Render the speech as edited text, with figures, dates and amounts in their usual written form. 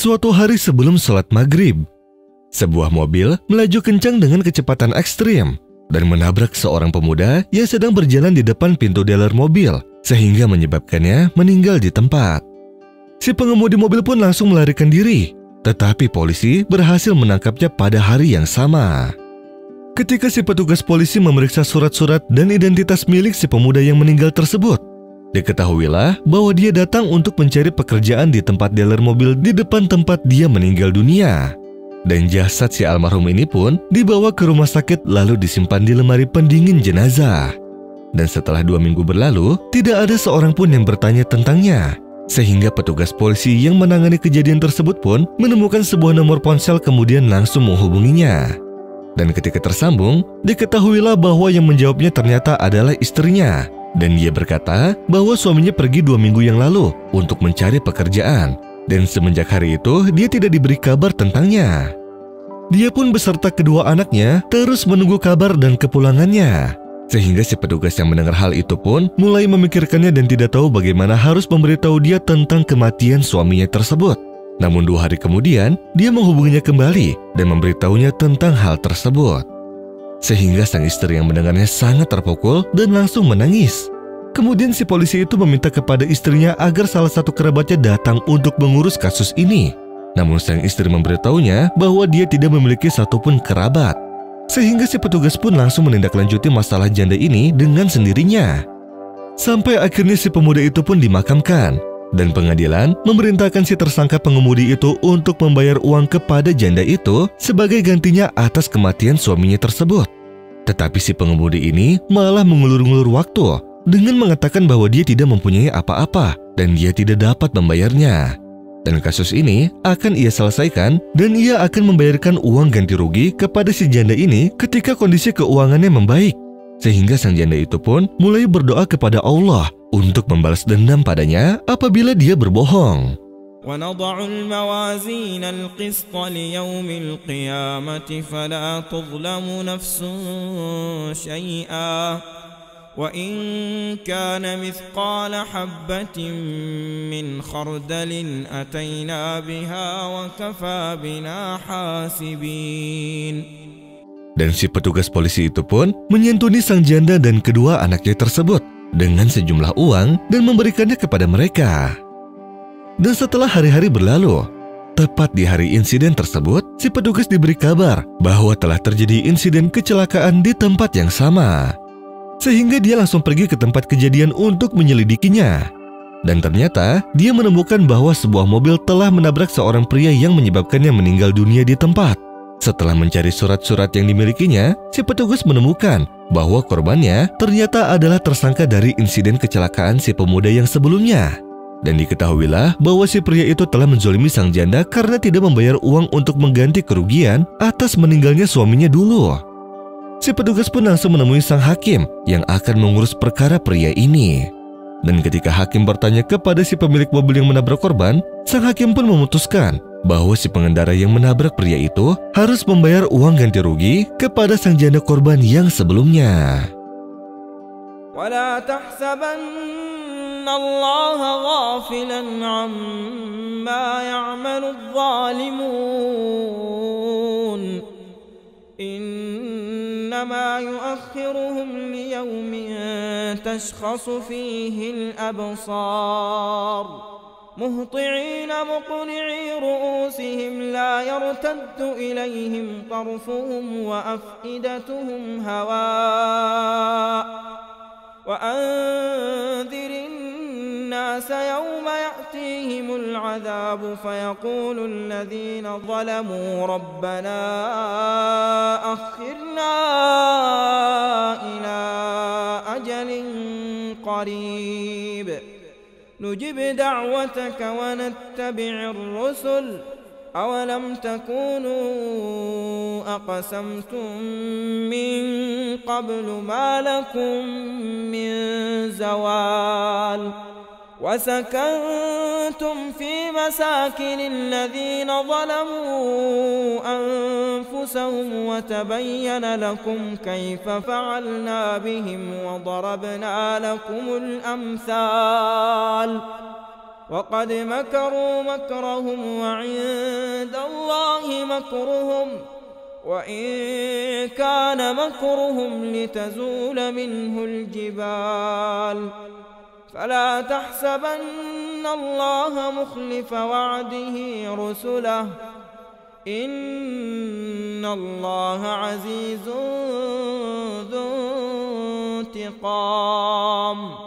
Suatu hari sebelum sholat maghrib, sebuah mobil melaju kencang dengan kecepatan ekstrim dan menabrak seorang pemuda yang sedang berjalan di depan pintu dealer mobil, sehingga menyebabkannya meninggal di tempat. Si pengemudi mobil pun langsung melarikan diri, tetapi polisi berhasil menangkapnya pada hari yang sama. Ketika si petugas polisi memeriksa surat-surat dan identitas milik si pemuda yang meninggal tersebut, diketahuilah bahwa dia datang untuk mencari pekerjaan di tempat dealer mobil di depan tempat dia meninggal dunia. Dan jasad si almarhum ini pun dibawa ke rumah sakit lalu disimpan di lemari pendingin jenazah. Dan setelah 2 minggu berlalu, tidak ada seorang pun yang bertanya tentangnya. Sehingga petugas polisi yang menangani kejadian tersebut pun menemukan sebuah nomor ponsel kemudian langsung menghubunginya. Dan ketika tersambung, diketahuilah bahwa yang menjawabnya ternyata adalah istrinya. Dan dia berkata bahwa suaminya pergi 2 minggu yang lalu untuk mencari pekerjaan. Dan semenjak hari itu, dia tidak diberi kabar tentangnya. Dia pun beserta kedua anaknya terus menunggu kabar dan kepulangannya. Sehingga si petugas yang mendengar hal itu pun mulai memikirkannya dan tidak tahu bagaimana harus memberitahu dia tentang kematian suaminya tersebut. Namun 2 hari kemudian, dia menghubunginya kembali dan memberitahunya tentang hal tersebut. Sehingga sang istri yang mendengarnya sangat terpukul dan langsung menangis. Kemudian si polisi itu meminta kepada istrinya agar salah satu kerabatnya datang untuk mengurus kasus ini. Namun sang istri memberitahunya bahwa dia tidak memiliki satupun kerabat. Sehingga si petugas pun langsung menindaklanjuti masalah janda ini dengan sendirinya. Sampai akhirnya si pemuda itu pun dimakamkan. Dan pengadilan memerintahkan si tersangka pengemudi itu untuk membayar uang kepada janda itu sebagai gantinya atas kematian suaminya tersebut. Tetapi si pengemudi ini malah mengulur-ngulur waktu dengan mengatakan bahwa dia tidak mempunyai apa-apa dan dia tidak dapat membayarnya. Dan kasus ini akan ia selesaikan dan ia akan membayarkan uang ganti rugi kepada si janda ini ketika kondisi keuangannya membaik. Sehingga sang janda itu pun mulai berdoa kepada Allah untuk membalas dendam padanya apabila dia berbohong. وَنَضَعُ الْمَوَازِينَ الْقِسْطَ لِيَوْمِ الْقِيَامَةِ فَلَا تُظْلَمُ نَفْسٌ شَيْئًا وَإِنْ كَانَ مِثْقَالَ حَبَّةٍ مِّنْ خَرْدَلٍ أَتَيْنَا بِهَا وَكَفَى بِنَا حَاسِبِينَ. Dan si petugas polisi itu pun menyantuni sang janda dan kedua anaknya tersebut dengan sejumlah uang dan memberikannya kepada mereka. Dan setelah hari-hari berlalu, tepat di hari insiden tersebut, si petugas diberi kabar bahwa telah terjadi insiden kecelakaan di tempat yang sama. Sehingga dia langsung pergi ke tempat kejadian untuk menyelidikinya. Dan ternyata dia menemukan bahwa sebuah mobil telah menabrak seorang pria yang menyebabkannya meninggal dunia di tempat. Setelah mencari surat-surat yang dimilikinya, si petugas menemukan bahwa korbannya ternyata adalah tersangka dari insiden kecelakaan si pemuda yang sebelumnya. Dan diketahuilah bahwa si pria itu telah menzolimi sang janda karena tidak membayar uang untuk mengganti kerugian atas meninggalnya suaminya dulu. Si petugas pun langsung menemui sang hakim yang akan mengurus perkara pria ini. Dan ketika hakim bertanya kepada si pemilik mobil yang menabrak korban, sang hakim pun memutuskan bahwa si pengendara yang menabrak pria itu harus membayar uang ganti rugi kepada sang janda korban yang sebelumnya. وَلَا تَحْسَبَنَّ اللَّهَ غَافِلًا عَمَّا يَعْمَلُ الظَّالِمُونَ إِنَّمَا يُؤَخِّرُهُمْ لِيَوْمٍ تَشْخَصُ فِيهِ الْأَبْصَارُ مُهْطِعِينَ مُقْنِعِي رُؤُوسِهِمْ لَا يَرْتَدُّ إِلَيْهِمْ طَرْفُهُمْ وَأَفْئِدَتُهُمْ هَوَاءٌ وَأَنذِرِ النَّاسَ يَوْمَ يَأْتِيهِمُ الْعَذَابُ فَيَقُولُ الَّذِينَ ظَلَمُوا رَبَّنَا أَخِّرْنَا إِلَى أَجَلٍ قَرِيبٍ نُجِبْ دَعْوَتَكَ وَنَتَّبِعِ الرُّسُلَ أَوَلَمْ تَكُونُوا أَقْسَمْتُمْ مِنْ قَبْلُ مَا لَكُمْ مِنْ زَوَالٍ وَسَكَنْتُمْ فِي مَسَاكِنِ الَّذِينَ ظَلَمُوا أَنفُسَهُمْ وَتَبَيَّنَ لَكُمْ كَيْفَ فَعَلْنَا بِهِمْ وَضَرَبْنَا لَكُمُ الْأَمْثَالَ وقد مكروا مكرهم وعند الله مكرهم وإن كان مكرهم لتزول منه الجبال فلا تحسبن الله مخلف وعده رسله إن الله عزيز ذو انتقام.